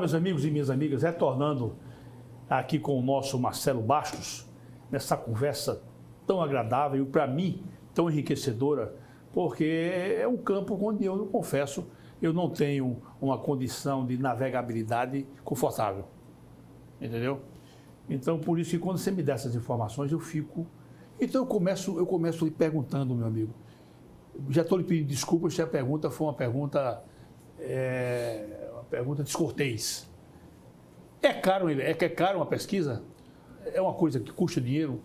meus amigos e minhas amigas, retornando aqui com o nosso Marcelo Bastos, nessa conversa tão agradável e, para mim, tão enriquecedora, porque é um campo onde eu confesso, eu não tenho uma condição de navegabilidade confortável, entendeu? Então, por isso que quando você me dá essas informações, eu fico... Então, eu começo lhe perguntando, meu amigo, já estou lhe pedindo desculpas se a pergunta foi uma pergunta descortês. É caro uma pesquisa? É uma coisa que custa dinheiro?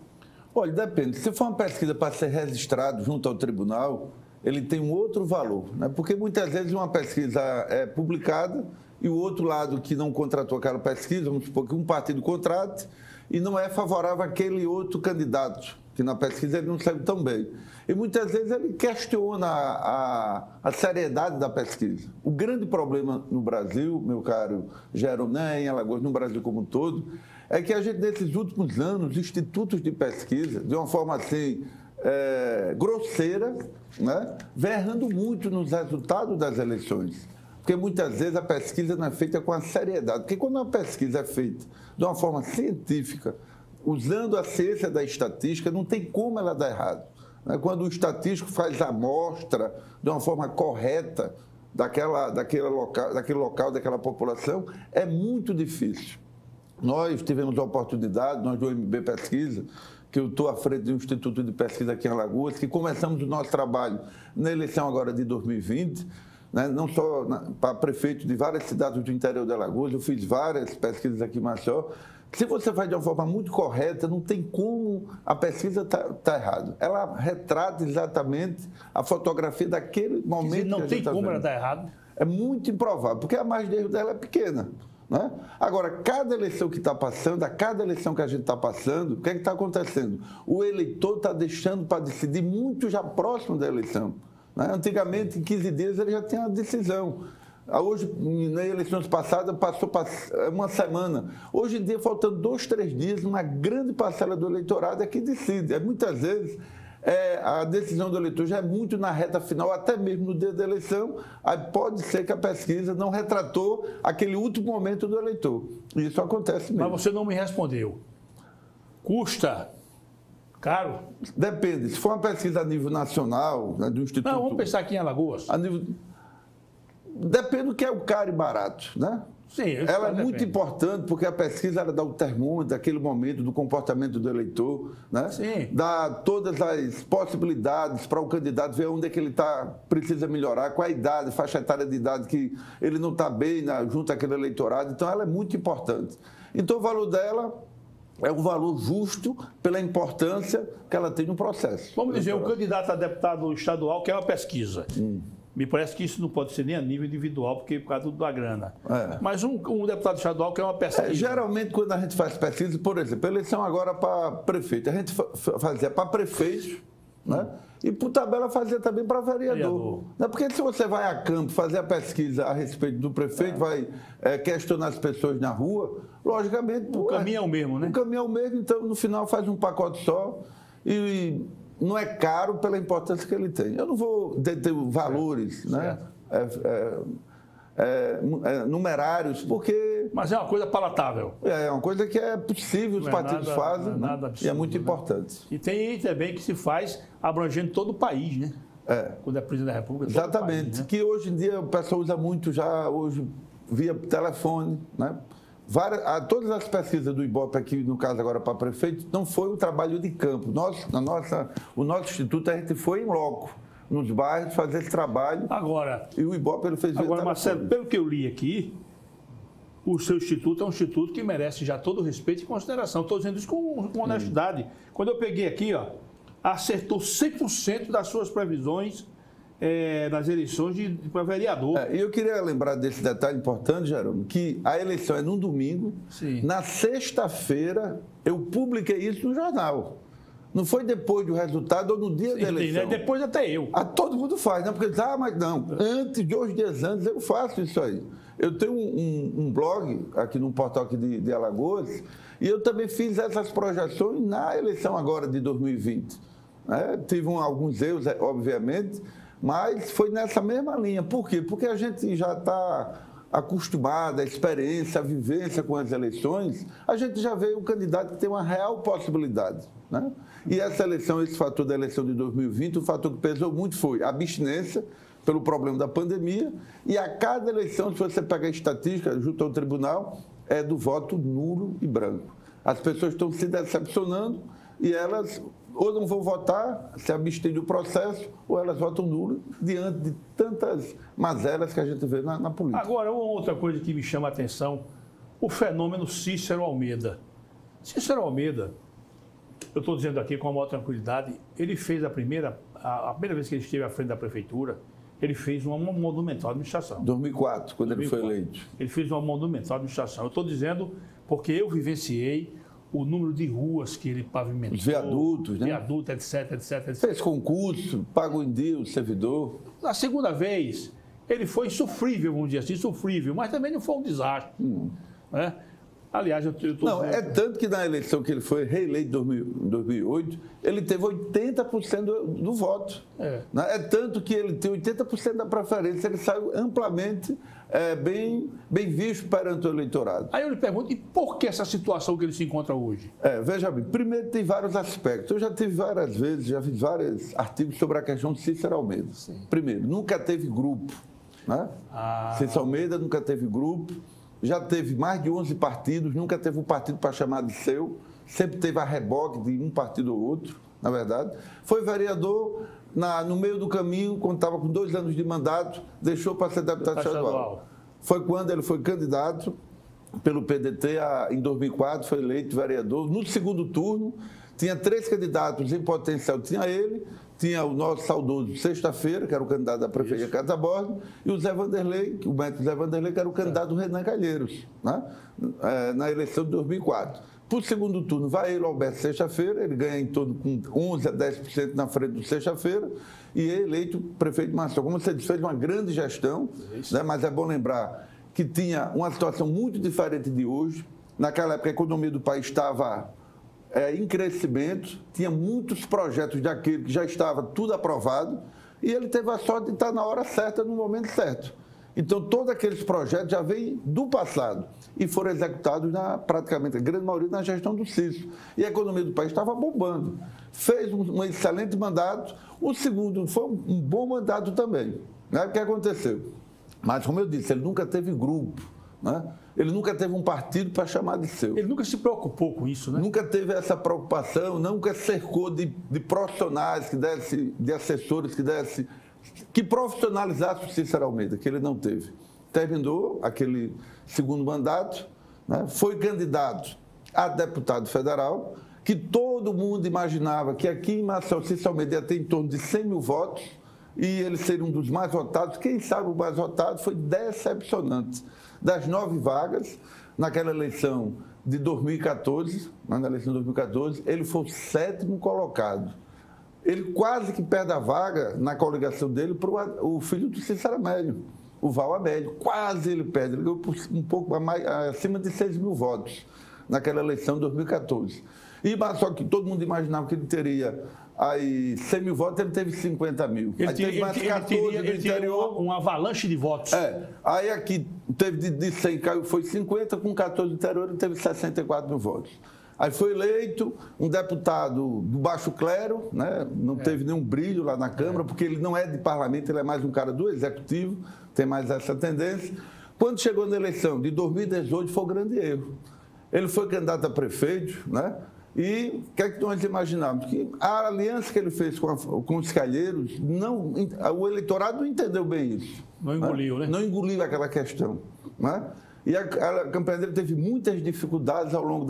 Olha, depende. Se for uma pesquisa para ser registrado junto ao tribunal, ele tem um outro valor, né? Porque muitas vezes uma pesquisa é publicada e o outro lado que não contratou aquela pesquisa, vamos supor que um partido contrate e não é favorável àquele outro candidato, que na pesquisa ele não saiu tão bem. E muitas vezes ele questiona a seriedade da pesquisa. O grande problema no Brasil, meu caro Jerônimo, não é em Alagoas, no Brasil como um todo, é que a gente, nesses últimos anos, institutos de pesquisa, de uma forma assim, grosseira, né, vem errando muito nos resultados das eleições. Porque muitas vezes a pesquisa não é feita com a seriedade. Porque quando uma pesquisa é feita de uma forma científica, usando a ciência da estatística, não tem como ela dar errado. Quando o estatístico faz a amostra de uma forma correta daquele local, daquela população, é muito difícil. Nós tivemos a oportunidade, nós do MB Pesquisa, que eu estou à frente de um instituto de pesquisa aqui em Alagoas, que começamos o nosso trabalho na eleição agora de 2020, né? Não só para prefeito de várias cidades do interior de Alagoas, eu fiz várias pesquisas aqui em Maceió. Se você faz de uma forma muito correta, não tem como a pesquisa tá errada. Ela retrata exatamente a fotografia daquele momento. Quer dizer, não tem como ela dar errado? É muito improvável, porque a margem de erro dela é pequena. Né? Agora, cada eleição que está passando, a cada eleição que a gente está passando, o que é que está acontecendo? O eleitor está deixando para decidir muito já próximo da eleição. Né? Antigamente, em 15 dias, ele já tinha a decisão. Hoje, nas eleições passadas, passou uma semana. Hoje em dia, faltando 2, 3 dias, uma grande parcela do eleitorado é que decide. Muitas vezes, a decisão do eleitor já é muito na reta final, até mesmo no dia da eleição. Aí pode ser que a pesquisa não retratou aquele último momento do eleitor. E isso acontece mesmo. Mas você não me respondeu. Custa caro? Depende. Se for uma pesquisa a nível nacional, né, do Instituto... Não, vamos pensar aqui em Alagoas. Depende do que é o caro e barato, né? Sim, ela é muito importante porque a pesquisa ela dá o termômetro daquele momento do comportamento do eleitor, né? Sim. Dá todas as possibilidades para o candidato ver onde é que ele precisa melhorar, qual a idade, faixa etária de idade que ele não está bem junto àquele eleitorado. Então, ela é muito importante. Então, o valor dela é um valor justo pela importância que ela tem no processo. Vamos dizer, o candidato a deputado estadual quer uma pesquisa. Me parece que isso não pode ser nem a nível individual, porque por causa da grana. Mas um deputado estadual quer uma pesquisa. Geralmente, quando a gente faz pesquisa, por exemplo, eleição agora para prefeito, a gente fazia para prefeito, né? E por tabela fazia também para vereador. Porque se você vai a campo fazer a pesquisa a respeito do prefeito, vai questionar as pessoas na rua, logicamente... O caminho é o mesmo, né? O caminho é o mesmo, então no final faz um pacote só e não é caro pela importância que ele tem. Eu não vou ter valores, né? Numerários, porque... Mas é uma coisa palatável. É uma coisa que é possível, os partidos fazem, não é nada absurdo, e é muito importante. E tem também que se faz abrangendo todo o país, né? Quando é presidente da República. Exatamente. País, né? Que hoje em dia o pessoal usa muito já, hoje, via telefone, né? Todas as pesquisas do Ibope aqui, no caso agora para prefeito, não foi um trabalho de campo. O nosso instituto, a gente foi em loco, nos bairros, fazer esse trabalho. Agora, e o Ibope ele fez. Agora, Marcelo, pelo que eu li aqui, o seu instituto é um instituto que merece já todo o respeito e consideração. Estou dizendo isso com honestidade. Quando eu peguei aqui, acertou 100% das suas previsões nas eleições para vereador. E eu queria lembrar desse detalhe importante, Jerônimo, que a eleição é num domingo. Sim. Na sexta-feira, eu publiquei isso no jornal. Não foi depois do resultado ou no dia da eleição. Né? Depois até eu. Todo mundo faz, né? Porque mas não, antes, 2 dias antes, eu faço isso aí. Eu tenho um blog aqui num portal aqui de Alagoas e eu também fiz essas projeções na eleição agora de 2020. Tive alguns erros, obviamente, mas foi nessa mesma linha. Por quê? Porque a gente já está acostumado, a experiência, a vivência com as eleições, a gente já vê um candidato que tem uma real possibilidade, né? E essa eleição, esse fator da eleição de 2020, o fator que pesou muito foi a abstinência pelo problema da pandemia, e a cada eleição, se você pegar a estatística junto ao tribunal, é do voto nulo e branco. As pessoas estão se decepcionando e elas ou não vão votar, se abstêm do processo, ou elas votam nulo diante de tantas mazelas que a gente vê na política. Agora, uma outra coisa que me chama a atenção, o fenômeno Cícero Almeida. Cícero Almeida, eu estou dizendo aqui com a maior tranquilidade, ele fez a primeira vez que ele esteve à frente da prefeitura, ele fez uma monumental administração. 2004, quando 2004. Ele foi eleito. Ele fez uma monumental administração. Eu estou dizendo porque eu vivenciei o número de ruas que ele pavimentou. Os viadutos, né? Viaduto, etc. Fez concurso, pagou em dia o servidor. Na segunda vez, ele foi sofrível, vamos dizer assim, sofrível, mas também não foi um desastre. Né? Aliás, eu estou... Não, é tanto que na eleição que ele foi reeleito em 2008, ele teve 80% do voto. É tanto que ele tem 80% da preferência, ele saiu amplamente bem visto perante o eleitorado. Aí eu lhe pergunto, e por que essa situação que ele se encontra hoje? Veja bem, primeiro tem vários aspectos. Eu já tive várias vezes, já fiz vários artigos sobre a questão de Cícero Almeida. Sim. Primeiro, nunca teve grupo. Né? Cícero Almeida nunca teve grupo. Já teve mais de 11 partidos, nunca teve um partido para chamar de seu, sempre teve a reboque de um partido ou outro, na verdade. Foi vereador no meio do caminho, quando estava com 2 anos de mandato, deixou para ser deputado estadual. Foi quando ele foi candidato pelo PDT, em 2004, foi eleito vereador. No segundo turno, tinha 3 candidatos em potencial, tinha ele, tinha o nosso saudoso Sexta-feira, que era o candidato da prefeitura Casa Borda, e o Zé Vanderlei, o médico Zé Vanderlei, que era o candidato do Renan Calheiros, né? Na eleição de 2004. Para o segundo turno, vai ele, Alberto Sexta-feira, ele ganha em torno com 11% a 10% na frente do Sexta-feira, e é eleito prefeito de Maceió. Como você disse, fez uma grande gestão, né? Mas é bom lembrar que tinha uma situação muito diferente de hoje. Naquela época, a economia do país estava em crescimento, tinha muitos projetos daquele que já estava tudo aprovado, e ele teve a sorte de estar na hora certa, no momento certo. Então, todos aqueles projetos já vêm do passado e foram executados, praticamente, a grande maioria, na gestão do Cícero. E a economia do país estava bombando. Fez um excelente mandato, o segundo foi um bom mandato também. Né? O que aconteceu? Mas, como eu disse, ele nunca teve grupo, né? Ele nunca teve um partido para chamar de seu. Ele nunca se preocupou com isso, né? Nunca teve essa preocupação, nunca cercou de profissionais, de assessores que profissionalizassem o Cícero Almeida, que ele não teve. Terminou aquele segundo mandato, né? Foi candidato a deputado federal, que todo mundo imaginava que aqui em Maceió, o Cícero Almeida ia ter em torno de 100 mil votos, e ele ser um dos mais votados. Quem sabe o mais votado foi decepcionante. Das 9 vagas, naquela eleição de 2014, na eleição de 2014, ele foi o 7º colocado. Ele quase que perde a vaga na coligação dele para o filho do Cícero Amélio, o Val Amélio. Quase ele perde, ele ganhou um pouco mais, acima de 6 mil votos naquela eleição de 2014. Mas só que todo mundo imaginava que ele teria aí 100 mil votos, ele teve 50 mil. Ele teria uma avalanche de votos. Aí aqui teve de 100, caiu, foi 50, com 14 do interior, ele teve 64 mil votos. Aí foi eleito um deputado do baixo clero, né? Não teve nenhum brilho lá na Câmara, porque ele não é de parlamento, ele é mais um cara do Executivo, tem mais essa tendência. Quando chegou na eleição de 2018, foi um grande erro. Ele foi candidato a prefeito, né? E o que é que nós imaginamos? Que a aliança que ele fez com os Calheiros, o eleitorado não entendeu bem isso. Não engoliu, né? Não engoliu aquela questão. Né? E a campanha dele teve muitas dificuldades ao longo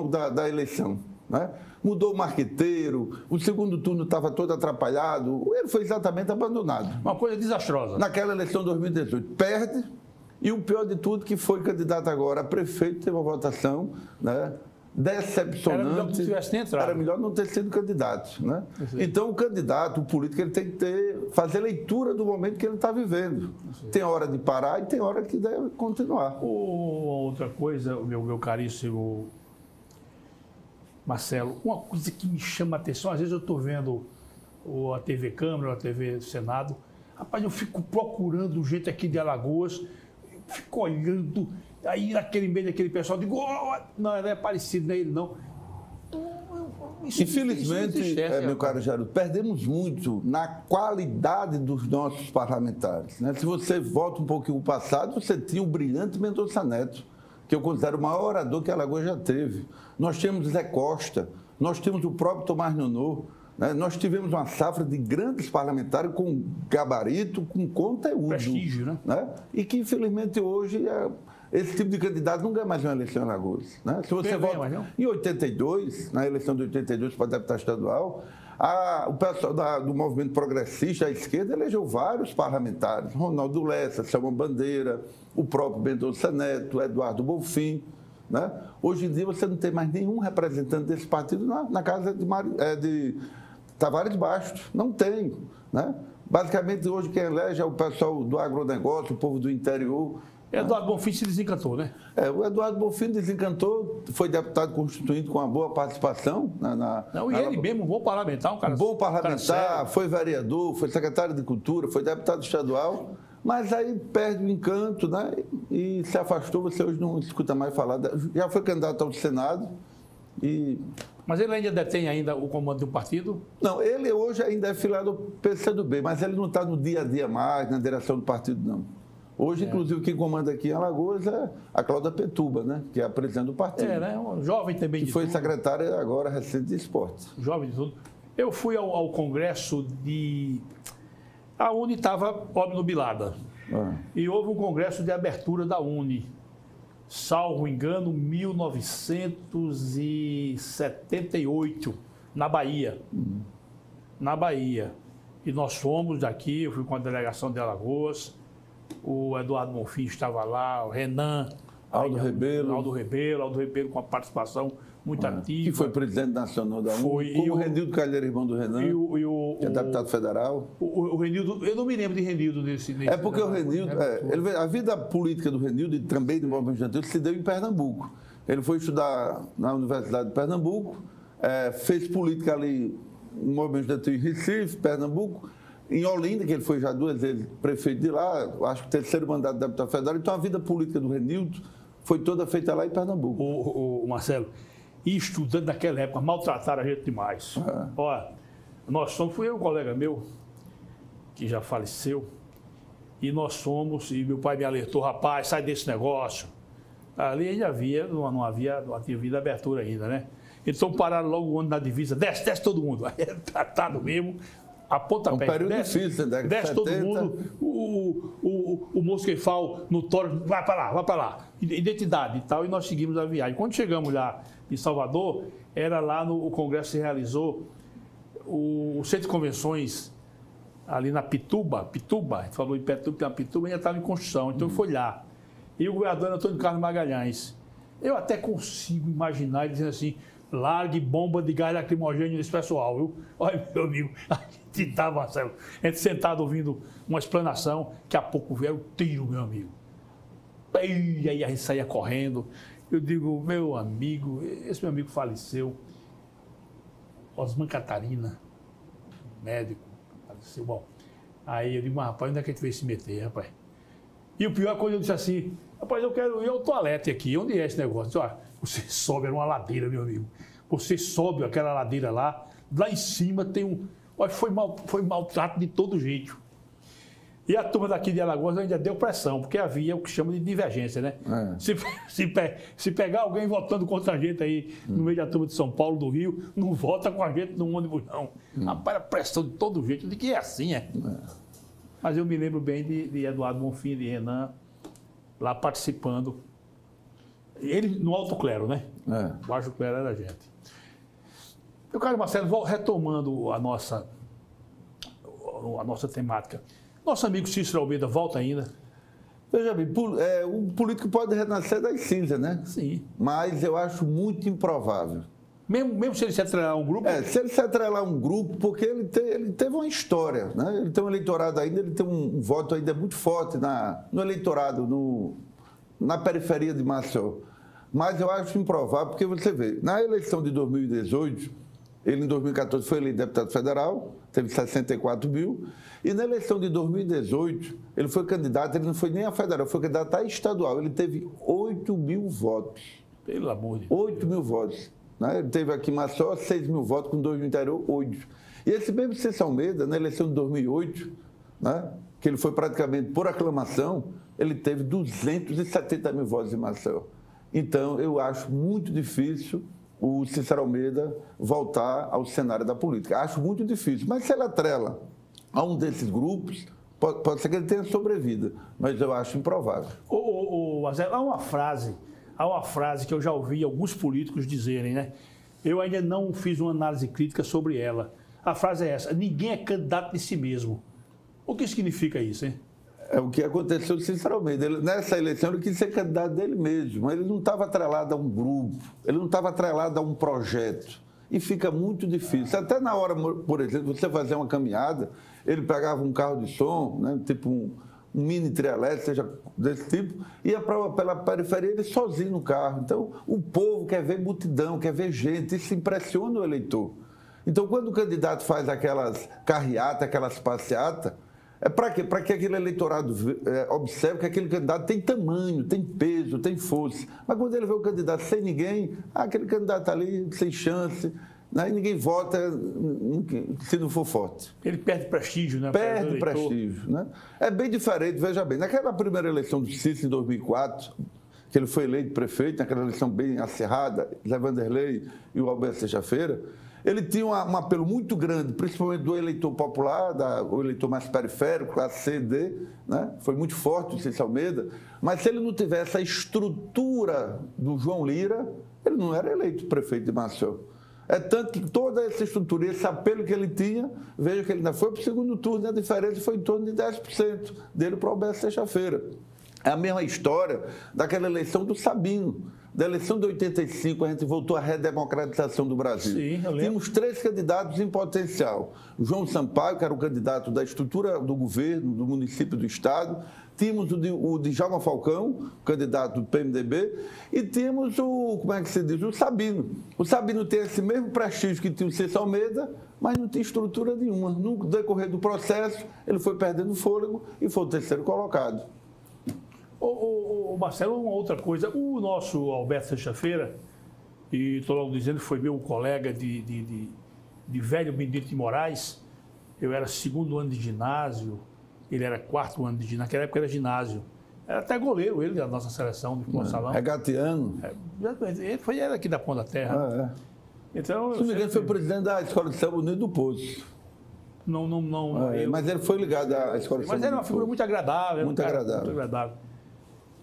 da eleição. Né? Mudou o marqueteiro, o segundo turno estava todo atrapalhado, ele foi exatamente abandonado. Uma coisa desastrosa. Naquela eleição de 2018, perde, e o pior de tudo, que foi candidato agora a prefeito, teve uma votação, né? Decepcionante. Era melhor que tivesse entrado. Era melhor não ter sido candidato, né? Então, o candidato, o político, ele tem que fazer leitura do momento que ele está vivendo. Tem hora de parar e tem hora que deve continuar. Outra coisa, meu caríssimo Marcelo, uma coisa que me chama a atenção, às vezes eu estou vendo a TV Câmara, a TV Senado, rapaz, eu fico procurando um jeito aqui de Alagoas, fico olhando, aí naquele meio daquele pessoal, digo, não é parecido, não é ele não. Infelizmente, meu caro Jairo, perdemos muito na qualidade dos nossos parlamentares, né? Se você volta um pouquinho para o passado, você tinha o brilhante Mendonça Neto, que eu considero o maior orador que Alagoas já teve. Nós tínhamos Zé Costa, nós tínhamos o próprio Tomás Nonô, né? Nós tivemos uma safra de grandes parlamentares com gabarito, com conteúdo. Prestígio, né? E que, infelizmente, hoje esse tipo de candidato não ganha mais uma eleição em Alagoas, né? Se você volta em 82, na eleição de 82 para deputado estadual, o pessoal do movimento progressista, à esquerda, elegeu vários parlamentares. Ronaldo Lessa, Selma Bandeira, o próprio Mendonça Neto, Eduardo Bonfim, né? Hoje em dia você não tem mais nenhum representante desse partido na casa de Tavares Bastos. Não tem, né? Basicamente, hoje quem elege é o pessoal do agronegócio, o povo do interior. Eduardo Bonfim se desencantou, né? O Eduardo Bonfim desencantou, foi deputado constituinte com uma boa participação. Ele mesmo, um bom parlamentar, um cara. Bom parlamentar, foi vereador, foi secretário de Cultura, foi deputado estadual, mas aí perde o encanto, né? E se afastou, você hoje não escuta mais falar. Já foi candidato ao Senado e... Mas ele ainda detém o comando do partido? Não, ele hoje ainda é filiado ao PCdoB, mas ele não está no dia a dia mais, na direção do partido, não. Hoje, inclusive, quem comanda aqui em Alagoas é a Cláudia Petuba, né? Que é a presidente do partido. Né? Um jovem também que foi secretária agora recente de esportes. Jovem de tudo. Eu fui ao congresso a Uni estava obnubilada. E houve um congresso de abertura da Uni. Salvo engano, 1978, na Bahia. Na Bahia. E nós fomos daqui, eu fui com a delegação de Alagoas. O Eduardo Bonfim estava lá, o Renan, Aldo Rebelo com a participação muito ativa. Que foi presidente nacional da UNE. Como o Renildo Calheiro, irmão do Renan, que é deputado federal. O Renildo, eu não me lembro de Renildo nesse porque o Renildo, a vida política do Renildo e também do movimento estudantil se deu em Pernambuco. Ele foi estudar na Universidade de Pernambuco, fez política ali no movimento estudantil em Recife, Pernambuco. Em Olinda, que ele foi já 2 vezes prefeito de lá, acho que o 3º mandato de deputado federal. Então, a vida política do Renildo foi toda feita lá em Pernambuco. O Marcelo, e estudando naquela época, maltrataram a gente demais. Olha, fui eu um colega meu, que já faleceu, e nós fomos, e meu pai me alertou, rapaz, sai desse negócio. Ali ainda não tinha vida abertura ainda, né? Então, pararam logo o ônibus na divisa, desce todo mundo. Aí era tratado mesmo. A pontapé. É um período difícil, né? Desce todo mundo, o mosqueifal no toro, vai para lá, identidade e tal, e nós seguimos a viagem. Quando chegamos lá em Salvador, era lá o congresso se realizou, o centro de convenções ali na Pituba, a gente falou em Pituba, ainda estava em construção, então foi lá. E o governador Antônio Carlos Magalhães. Eu até consigo imaginar ele dizendo assim, largue bomba de gás lacrimogêneo nesse pessoal, viu? Olha, meu amigo, a gente estava, Marcelo, a gente sentado ouvindo uma explanação, daqui a pouco veio o tiro, meu amigo. E aí a gente saía correndo. Eu digo, meu amigo, esse meu amigo faleceu, Osman Catarina, médico, faleceu. Bom, aí eu digo, mas rapaz, onde é que a gente veio se meter, rapaz? E o pior é quando eu disse assim, rapaz, eu quero ir ao toalete aqui, onde é esse negócio? Olha, você sobe, era uma ladeira, meu amigo. Você sobe aquela ladeira lá em cima tem olha, foi maltrato de todo jeito. E a turma daqui de Alagoas ainda deu pressão, porque havia o que chama de divergência, né? Se pegar alguém votando contra a gente aí no meio da turma de São Paulo, do Rio, não vota com a gente no ônibus, não. Rapaz, a pressão de todo jeito, de que é assim, Mas eu me lembro bem de Eduardo Bonfim, de Renan, lá participando. Ele no alto clero, né? O baixo clero era a gente. Meu caro Marcelo, retomando a nossa temática. Nosso amigo Cícero Almeida volta ainda. Veja bem, o político pode renascer das cinzas, né? Sim. Mas eu acho muito improvável. Mesmo se ele se atrelar a um grupo? Se ele se atrelar a um grupo, porque ele teve uma história, né? Ele tem um eleitorado ainda, ele tem um voto ainda muito forte no eleitorado, na periferia de Maceió. Mas eu acho improvável, porque você vê, na eleição de 2018, Ele, em 2014, foi eleito deputado federal, teve 64 mil. E na eleição de 2018, ele foi candidato, ele não foi nem a federal, foi candidato a estadual. Ele teve 8 mil votos. Pelo amor de Deus. 8 mil votos. Né? Ele teve aqui em Maceió 6 mil votos, com 2 no interior, 8. E esse mesmo Cícero Almeida, na eleição de 2008, né, que ele foi praticamente por aclamação, ele teve 270 mil votos em Maceió. Então, eu acho muito difícil o Cícero Almeida voltar ao cenário da política. Acho muito difícil. Mas se ele atrela a um desses grupos, pode ser que ele tenha sobrevida, mas eu acho improvável. Marcelo, há uma frase que eu já ouvi alguns políticos dizerem, né? Eu ainda não fiz uma análise crítica sobre ela. A frase é essa: ninguém é candidato de si mesmo. O que significa isso, hein? É o que aconteceu com Cícero Almeida. Ele, nessa eleição, ele quis ser candidato dele mesmo. Ele não estava atrelado a um grupo, ele não estava atrelado a um projeto. E fica muito difícil. Até na hora, por exemplo, você fazer uma caminhada, ele pegava um carro de som, né, tipo um mini trielétrico, seja desse tipo, ia pela periferia, ele sozinho no carro. Então, o povo quer ver multidão, quer ver gente, isso impressiona o eleitor. Então, quando o candidato faz aquelas carreatas, aquelas passeatas, é para quê? Para que aquele eleitorado observe que aquele candidato tem tamanho, tem peso, tem força. Mas quando ele vê o candidato sem ninguém, aquele candidato ali sem chance, né? E ninguém vota se não for forte. Ele perde prestígio, né? Perde prestígio, né? É bem diferente, veja bem. Naquela primeira eleição do Cícero, em 2004, que ele foi eleito prefeito, naquela eleição bem acirrada, Zé Vanderlei e o Alberto Seixas-Feira, ele tinha um apelo muito grande, principalmente do eleitor popular, o eleitor mais periférico, classe C, D, né? Foi muito forte o Cícero Almeida, mas se ele não tivesse a estrutura do João Lira, ele não era eleito prefeito de Maceió. É tanto que toda essa estrutura, esse apelo que ele tinha, veja que ele ainda foi para o segundo turno, e a diferença foi em torno de 10% dele para o Alberto Seixas-Feira. É a mesma história daquela eleição do Sabino. Da eleição de 85, a gente voltou à redemocratização do Brasil. Sim, eu lembro. Tínhamos 3 candidatos em potencial. O João Sampaio, que era o candidato da estrutura do governo, do município, do estado. Tínhamos o Djalma Falcão, candidato do PMDB. E tínhamos o Sabino. O Sabino tem esse mesmo prestígio que tinha o Cícero Almeida, mas não tinha estrutura nenhuma. No decorrer do processo, ele foi perdendo fôlego e foi o terceiro colocado. Marcelo, uma outra coisa, o nosso Alberto Seixas-Feira, e estou logo dizendo, foi meu colega de velho Benedito de Moraes, eu era 2º ano de ginásio, ele era 4º ano de ginásio, naquela época era ginásio, era até goleiro ele da nossa seleção de Ponta Salão. Regateano. Ele era aqui da Ponta da Terra. Então, se não me engano, foi presidente da Escola de Samba Unido do Poço. Mas ele foi ligado à Escola de Samba. Mas era uma figura muito agradável. Muito agradável.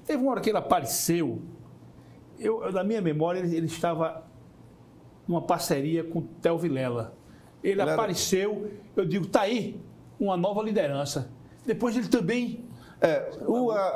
Teve uma hora que ele apareceu, na minha memória, ele estava numa parceria com o Theo Vilela. Ele apareceu, eu digo, tá aí uma nova liderança. Depois ele também...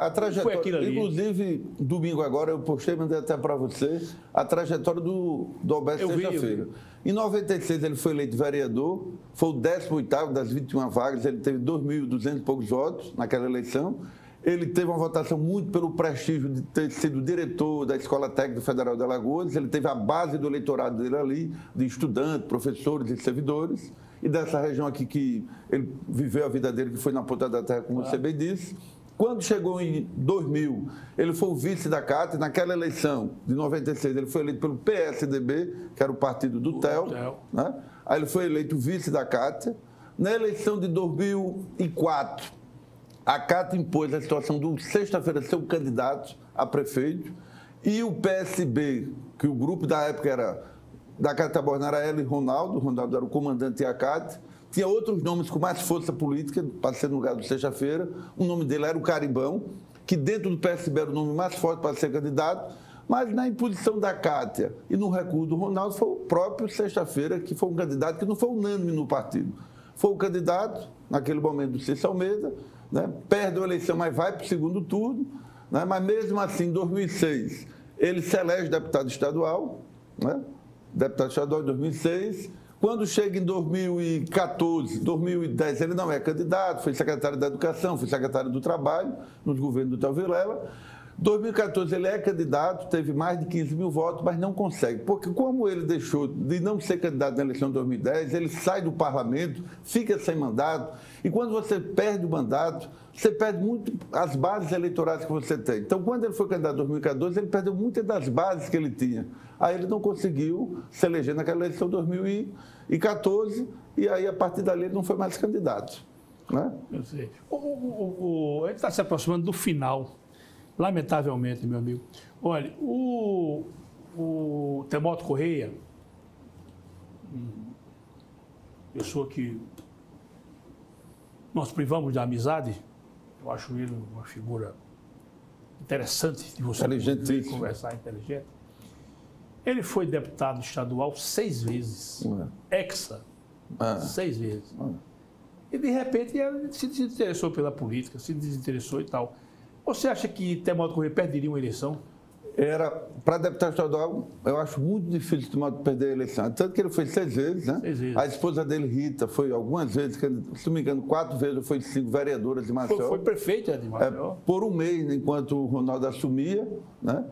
a trajetória, foi aquilo ali. Inclusive, domingo agora, eu postei, mandei até para você, a trajetória do Alberto Seixas-Feira. Em 96, ele foi eleito vereador, foi o 18º das 21 vagas, ele teve 2.200 e poucos votos naquela eleição. Ele teve uma votação muito pelo prestígio de ter sido diretor da Escola Técnica Federal de Alagoas. Ele teve a base do eleitorado dele ali, de estudantes, professores e servidores. E dessa região aqui que ele viveu a vida dele, que foi na Ponta da Terra, como você bem disse. Quando chegou em 2000, ele foi o vice da Cátia. Naquela eleição de 96, ele foi eleito pelo PSDB, que era o partido do Theo. Né? Aí ele foi eleito vice da Cátia. Na eleição de 2004... a Cátia impôs a situação do Sexta-feira ser o candidato a prefeito e o PSB, que o grupo da época era da Cátia Bornal, era ela e Ronaldo era o comandante e a Cátia, tinha outros nomes com mais força política para ser no lugar do Sexta-feira, o nome dele era o Carimbão, que dentro do PSB era o nome mais forte para ser candidato, mas na imposição da Cátia e no recuo do Ronaldo foi o próprio Sexta-feira, que foi um candidato que não foi unânime no partido. Foi o candidato, naquele momento, do Cícero Almeida, né? Perde a eleição, mas vai para o segundo turno, né? Mas mesmo assim, em 2006, ele se elege deputado estadual, né? Deputado estadual em 2006. Quando chega em 2014, 2010, ele não é candidato, foi secretário da Educação, foi secretário do Trabalho, nos governos do Theo Vilela. 2014 ele é candidato, teve mais de 15 mil votos, mas não consegue. Porque como ele deixou de não ser candidato na eleição de 2010, ele sai do parlamento, fica sem mandato, e quando você perde o mandato, você perde muito as bases eleitorais que você tem. Então, quando ele foi candidato em 2014, ele perdeu muitas das bases que ele tinha. Aí ele não conseguiu se eleger naquela eleição de 2014, e aí, a partir dali, ele não foi mais candidato. Né? Eu sei. A gente está se aproximando do final, lamentavelmente, meu amigo. Olha, o Teómoto Correia, pessoa que nós privamos da amizade, eu acho ele uma figura interessante de você conversar, inteligente. Ele foi deputado estadual 6 vezes, hexa, 6 vezes. E, de repente, ele se desinteressou pela política, se desinteressou e tal. Você acha que Teómoto Correia perderia uma eleição? Para deputado estadual, eu acho muito difícil o Teómoto perder a eleição. Tanto que ele foi 6 vezes, né? 6 vezes. A esposa dele, Rita, foi algumas vezes, se não me engano, 4 vezes, foi 5 vereadoras de Maceió. Foi prefeita de Maceió. Por um mês, enquanto o Ronaldo assumia, né?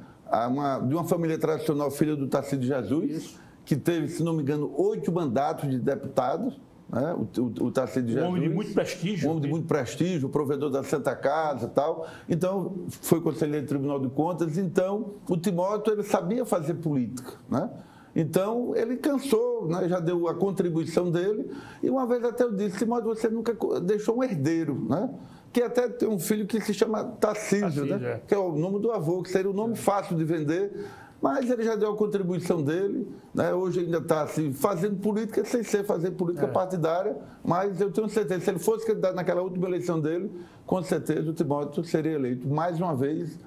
De uma família tradicional, filha do Tarcísio Jesus, que teve, se não me engano, 8 mandatos de deputados. Né? O Tarcísio Jesus. Um homem de muito prestígio. Um homem de muito prestígio, provedor da Santa Casa e tal. Então, foi conselheiro do Tribunal de Contas. Então, o Teómoto, ele sabia fazer política, né? Então, ele cansou, né? Já deu a contribuição dele. E uma vez até eu disse, Teómoto, você nunca deixou um herdeiro, né? Que até tem um filho que se chama Tarcísio, né? Que é o nome do avô, que seria um nome fácil de vender. Mas ele já deu a contribuição dele, né? Hoje ainda está assim, fazendo política sem ser fazer política partidária, mas eu tenho certeza, se ele fosse candidato naquela última eleição dele, com certeza o Teómoto seria eleito mais uma vez,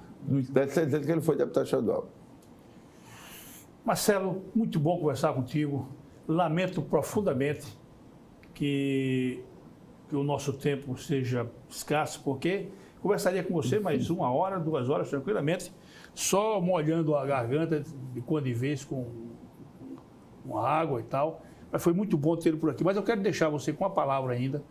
das 6 vezes que ele foi deputado estadual. Marcelo, muito bom conversar contigo. Lamento profundamente que o nosso tempo seja escasso, porque conversaria com você mais 1 hora, 2 horas, tranquilamente, só molhando a garganta de quando em vez com água e tal. Mas foi muito bom tê-lo por aqui. Mas eu quero deixar você com uma palavra ainda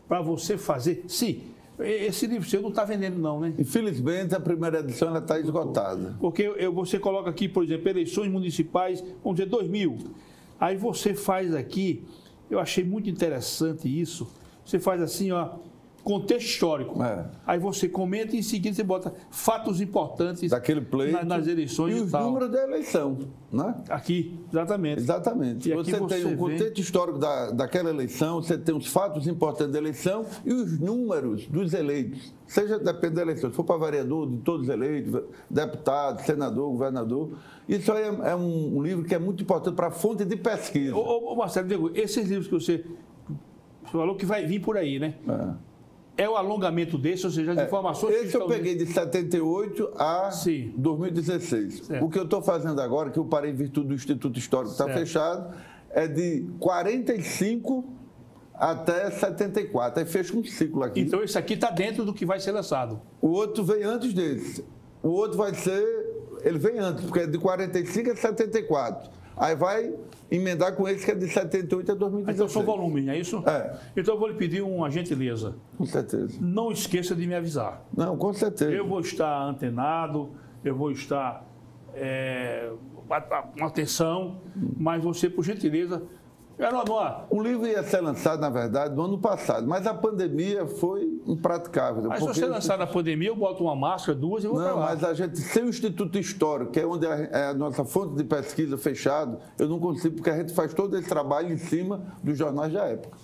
para você fazer. Sim, esse livro seu não está vendendo não, né? Infelizmente, a primeira edição está esgotada. Porque você coloca aqui, por exemplo, eleições municipais, vamos dizer, 2000. Aí você faz aqui, eu achei muito interessante isso, você faz assim, ó, contexto histórico. Aí você comenta e em seguida você bota fatos importantes daquele pleito nas eleições e os números da eleição, né? Aqui, exatamente. Exatamente. E você tem o contexto histórico daquela eleição, você tem os fatos importantes da eleição e os números dos eleitos. Seja, depende da eleição, se for para vereador, de todos os eleitos, deputado, senador, governador. Isso aí é um livro que é muito importante para a fonte de pesquisa. Ô Marcelo, Diego, esses livros que você falou que vai vir por aí, né? É o alongamento desse, ou seja, as informações... Esse eu peguei de 78 a 2016. Certo. O que eu estou fazendo agora, que eu parei em virtude do Instituto Histórico, está fechado, é de 45 até 74. Aí fecha um ciclo aqui. Então, esse aqui está dentro do que vai ser lançado. O outro vem antes desse. O outro vai ser... Ele vem antes, porque é de 45 a 74. Aí vai emendar com esse que é de 78 a 2016. Então são volumes, é isso? Então eu vou lhe pedir uma gentileza. Com certeza. Não esqueça de me avisar. Não, com certeza. Eu vou estar antenado, eu vou estar com atenção, mas você, por gentileza... O livro ia ser lançado, na verdade, no ano passado, mas a pandemia foi impraticável. Mas se você lançar na pandemia, eu boto uma máscara, 2 e vou para lá. Não, mas a gente, sem o Instituto Histórico, que é onde é a nossa fonte de pesquisa fechado, eu não consigo, porque a gente faz todo esse trabalho em cima dos jornais da época.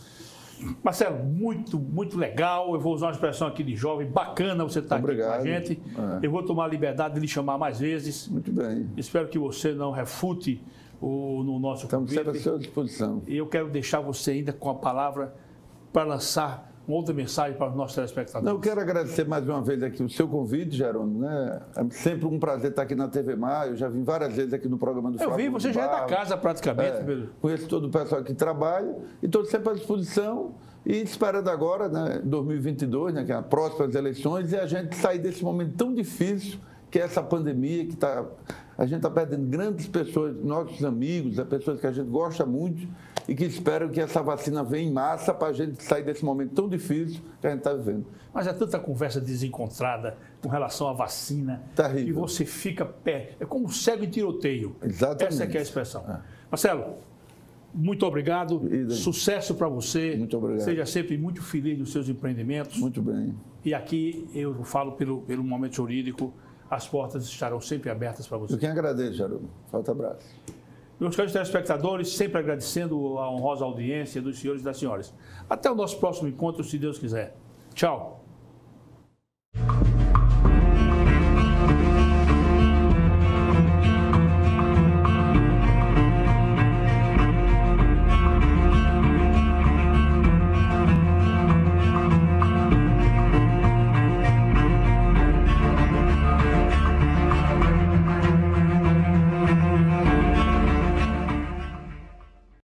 Marcelo, muito, muito legal. Eu vou usar uma expressão aqui de jovem, bacana você estar aqui com a gente. Eu vou tomar a liberdade de lhe chamar mais vezes. Muito bem. Espero que você não refute no nosso convite. Estamos sempre à sua disposição. E eu quero deixar você ainda com a palavra para lançar uma outra mensagem para os nossos telespectadores. Eu quero agradecer mais uma vez aqui o seu convite, Jerônimo, né? É sempre um prazer estar aqui na TV Mar. Eu já vim várias vezes aqui no programa do Flávio. Eu vi, você já é da casa praticamente. Conheço todo o pessoal que trabalha e estou sempre à disposição e esperando agora, né, 2022, né, que é as próximas eleições, e a gente sair desse momento tão difícil que é essa pandemia, que a gente está perdendo grandes pessoas, nossos amigos, pessoas que a gente gosta muito, e que esperam que essa vacina venha em massa para a gente sair desse momento tão difícil que a gente está vivendo. Mas é tanta conversa desencontrada com relação à vacina, Terrível. que você fica pé. É como cego em tiroteio. Exatamente. Essa é que é a expressão. Marcelo, muito obrigado. Sucesso para você. Muito obrigado. Seja sempre muito feliz nos seus empreendimentos. Muito bem. E aqui eu falo pelo momento jurídico, as portas estarão sempre abertas para você. Eu quem agradeço, Jarumo. Forte abraço. Meus caros telespectadores, sempre agradecendo a honrosa audiência dos senhores e das senhoras. Até o nosso próximo encontro, se Deus quiser. Tchau.